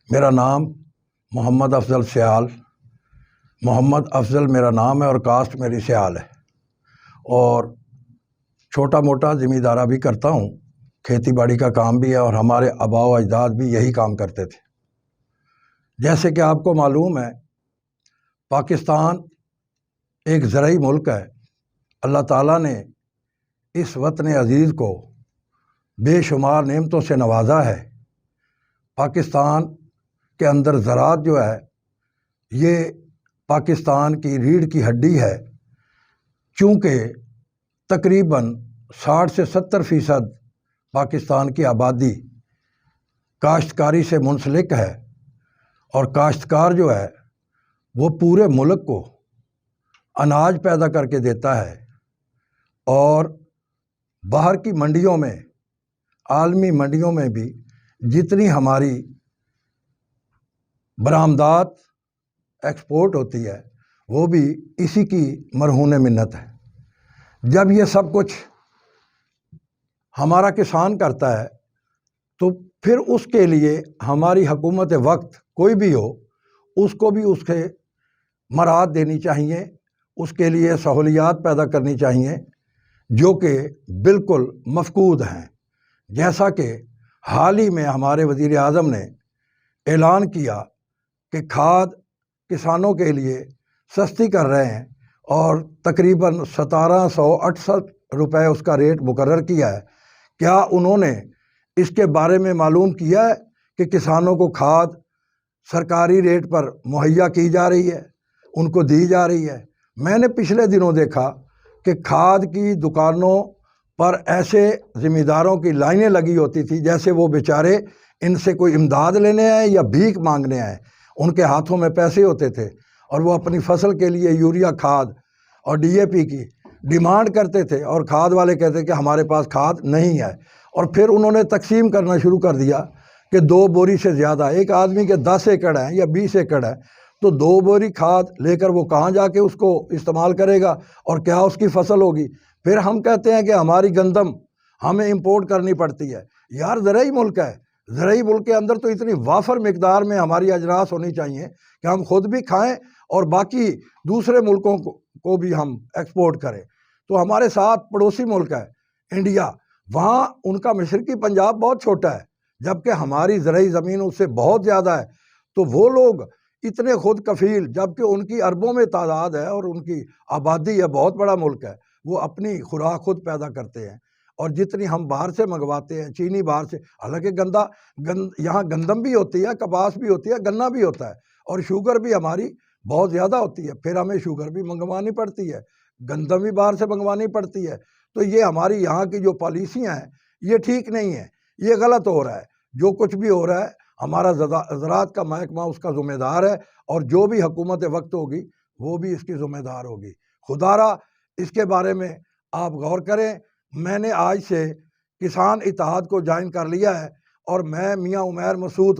میرا نام محمد افضل سیال، محمد افضل میرا نام ہے اور کاسٹ میری سیال ہے، اور چھوٹا موٹا زمیندارہ بھی کرتا ہوں، کھیتی باڑی کا کام بھی ہے، اور ہمارے آباء و اجداد بھی یہی کام کرتے تھے۔ جیسے کہ آپ کو معلوم ہے، پاکستان ایک زرعی ملک ہے۔ اللہ تعالیٰ نے اس وطن عزیز کو بے شمار نعمتوں سے نوازا ہے۔ پاکستان کے اندر زراعت جو ہے، یہ پاکستان کی ریڑھ کی ہڈی ہے، چونکہ تقریباً 60 سے 70% پاکستان کی آبادی کاشتکاری سے منسلک ہے، اور کاشتکار جو ہے وہ پورے ملک کو اناج پیدا کر کے دیتا ہے، اور باہر کی منڈیوں میں، عالمی منڈیوں میں بھی جتنی ہماری برآمدات ایکسپورٹ ہوتی ہے، وہ بھی اسی کی مرہون منت ہے۔ جب یہ سب کچھ ہمارا کسان کرتا ہے، تو پھر اس کے لیے ہماری حکومت وقت کوئی بھی ہو، اس کو بھی اس کے مراعات دینی چاہیے، اس کے لیے سہولیات پیدا کرنی چاہیے، جو کہ بالکل مفقود ہیں۔ جیسا کہ حال ہی میں ہمارے وزیر اعظم نے اعلان کیا کہ کھاد کسانوں کے لیے سستی کر رہے ہیں، اور تقریباً 1768 روپے اس کا ریٹ مقرر کیا ہے۔ کیا انہوں نے اس کے بارے میں معلوم کیا ہے کہ کسانوں کو کھاد سرکاری ریٹ پر مہیا کی جا رہی ہے، ان کو دی جا رہی ہے؟ میں نے پچھلے دنوں دیکھا کہ کھاد کی دکانوں پر ایسے زمینداروں کی لائنیں لگی ہوتی تھی جیسے وہ بیچارے ان سے کوئی امداد لینے آئے یا بھیک مانگنے آئے۔ ان کے ہاتھوں میں پیسے ہوتے تھے، اور وہ اپنی فصل کے لیے یوریا کھاد اور ڈی اے پی کی ڈیمانڈ کرتے تھے، اور کھاد والے کہتے کہ ہمارے پاس کھاد نہیں ہے، اور پھر انہوں نے تقسیم کرنا شروع کر دیا کہ 2 بوری سے زیادہ، ایک آدمی کے 10 ایکڑ ہیں یا 20 ایکڑ ہے، تو 2 بوری کھاد لے کر وہ کہاں جا کے اس کو استعمال کرے گا، اور کیا اس کی فصل ہوگی؟ پھر ہم کہتے ہیں کہ ہماری گندم ہمیں امپورٹ کرنی پڑتی ہے۔ یار، زرعی ملک ہے، زرعی ملک کے اندر تو اتنی وافر مقدار میں ہماری اجناس ہونی چاہیے کہ ہم خود بھی کھائیں اور باقی دوسرے ملکوں کو بھی ہم ایکسپورٹ کریں۔ تو ہمارے ساتھ پڑوسی ملک ہے انڈیا، وہاں ان کا مشرقی پنجاب بہت چھوٹا ہے، جبکہ ہماری زرعی زمین اس سے بہت زیادہ ہے۔ تو وہ لوگ اتنے خود کفیل، جبکہ ان کی اربوں میں تعداد ہے اور ان کی آبادی ہے، بہت بڑا ملک ہے، وہ اپنی خوراک خود پیدا کرتے ہیں، اور جتنی ہم باہر سے منگواتے ہیں، چینی باہر سے، حالانکہ یہاں گندم بھی ہوتی ہے، کپاس بھی ہوتی ہے، گنا بھی ہوتا ہے، اور شوگر بھی ہماری بہت زیادہ ہوتی ہے، پھر ہمیں شوگر بھی منگوانی پڑتی ہے، گندم بھی باہر سے منگوانی پڑتی ہے۔ تو یہ ہماری یہاں کی جو پالیسیاں ہیں، یہ ٹھیک نہیں ہیں، یہ غلط ہو رہا ہے۔ جو کچھ بھی ہو رہا ہے، ہمارا زراعت کا محکمہ اس کا ذمہ دار ہے، اور جو بھی حکومت وقت ہوگی وہ بھی اس کی ذمہ دار ہوگی۔ خدا را اس کے بارے میں آپ غور کریں۔ میں نے آج سے کسان اتحاد کو جوائن کر لیا ہے، اور میں میاں عمیر مسعود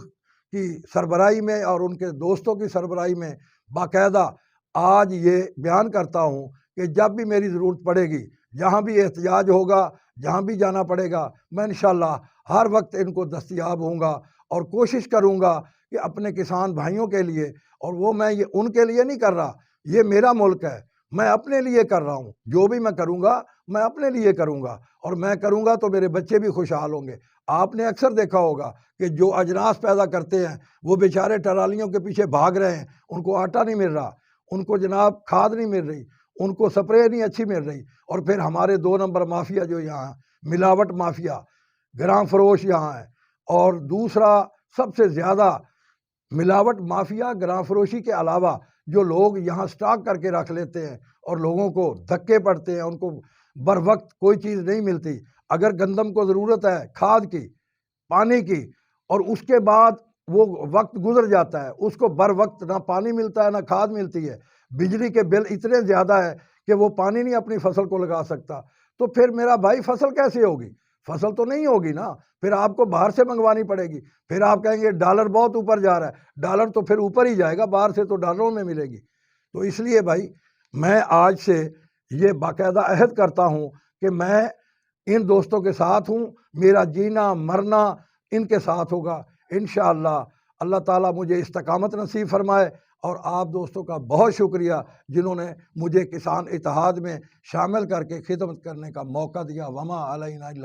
کی سربراہی میں اور ان کے دوستوں کی سربراہی میں باقاعدہ آج یہ بیان کرتا ہوں کہ جب بھی میری ضرورت پڑے گی، جہاں بھی احتجاج ہوگا، جہاں بھی جانا پڑے گا، میں انشاءاللہ ہر وقت ان کو دستیاب ہوں گا، اور کوشش کروں گا کہ اپنے کسان بھائیوں کے لیے، اور وہ میں یہ ان کے لیے نہیں کر رہا، یہ میرا ملک ہے، میں اپنے لیے کر رہا ہوں۔ جو بھی میں کروں گا میں اپنے لیے کروں گا، اور میں کروں گا تو میرے بچے بھی خوشحال ہوں گے۔ آپ نے اکثر دیکھا ہوگا کہ جو اجناس پیدا کرتے ہیں، وہ بیچارے ٹرالیوں کے پیچھے بھاگ رہے ہیں، ان کو آٹا نہیں مل رہا، ان کو جناب کھاد نہیں مل رہی، ان کو سپرے نہیں اچھی مل رہی، اور پھر ہمارے 2 نمبر مافیا جو یہاں ملاوٹ مافیا، گراں فروش یہاں ہے، اور دوسرا سب سے زیادہ ملاوٹ مافیا گراں فروشی کے علاوہ جو لوگ یہاں سٹاک کر کے رکھ لیتے ہیں، اور لوگوں کو دھکے پڑتے ہیں، ان کو بر وقت کوئی چیز نہیں ملتی۔ اگر گندم کو ضرورت ہے کھاد کی، پانی کی، اور اس کے بعد وہ وقت گزر جاتا ہے، اس کو بر وقت نہ پانی ملتا ہے نہ کھاد ملتی ہے، بجلی کے بل اتنے زیادہ ہے کہ وہ پانی نہیں اپنی فصل کو لگا سکتا، تو پھر میرا بھائی فصل کیسے ہوگی؟ فصل تو نہیں ہوگی نا، پھر آپ کو باہر سے منگوانی پڑے گی۔ پھر آپ کہیں گے ڈالر بہت اوپر جا رہا ہے، ڈالر تو پھر اوپر ہی جائے گا، باہر سے تو ڈالروں میں ملے گی۔ تو اس لیے بھائی، میں آج سے یہ باقاعدہ عہد کرتا ہوں کہ میں ان دوستوں کے ساتھ ہوں، میرا جینا مرنا ان کے ساتھ ہوگا انشاءاللہ۔ اللہ تعالیٰ مجھے استقامت نصیب فرمائے، اور آپ دوستوں کا بہت شکریہ جنہوں نے مجھے کسان اتحاد میں شامل کر کے خدمت کرنے کا موقع دیا۔ وما علینا